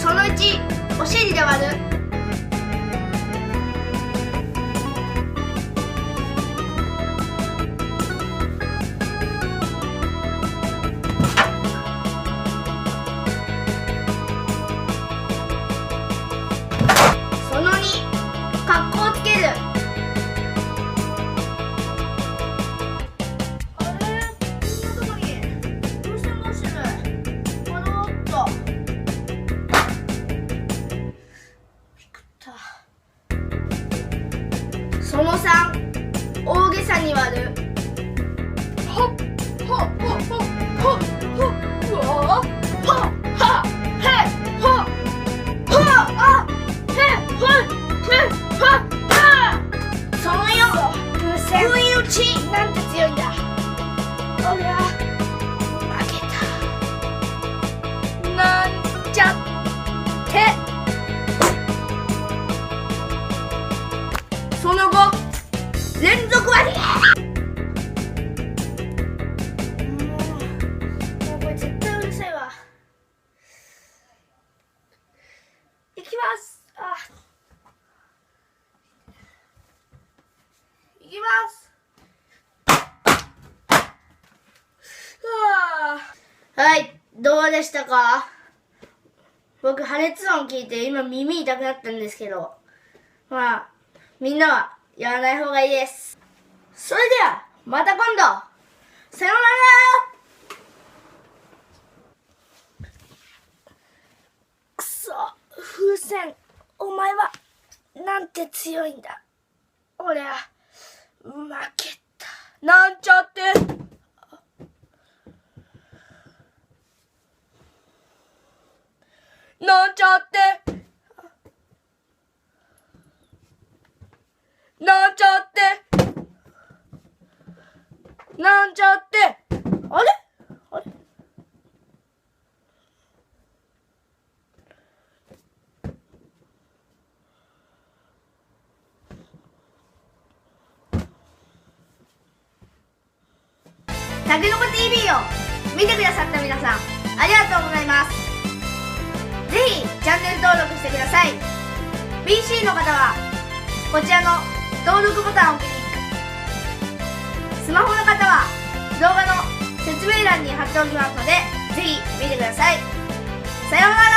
その1、お尻で割る。その2、格好をつける。あれ、こんなとこにどうしてる。あらっとびっくった。その3、大げさに割る。ほっほっほっほっほっほっうわーほっはへっほっほっあへっほっへっほっは。その4、不意打ち。なんて強いんだ。俺は負けた。なんちゃってその後、連続割り。もうこれ絶対うるさいわ。いきます。いきます。はい、どうでしたか？僕破裂音聞いて今耳痛くなったんですけど、まあみんなはやらない方がいいです。それではまた今度。さようなら。くそ、風船、お前はなんて強いんだ。俺は負けた。なんちゃって。なんちゃって。なんちゃって。なんちゃって。あれあれたけのこ TV を見てくださった皆さん、ありがとうございます。ぜひチャンネル登録してください。 PC の方はこちらの登録ボタンをクリック、スマホの方は動画の説明欄に貼っておきますので、ぜひ見てください。さようなら。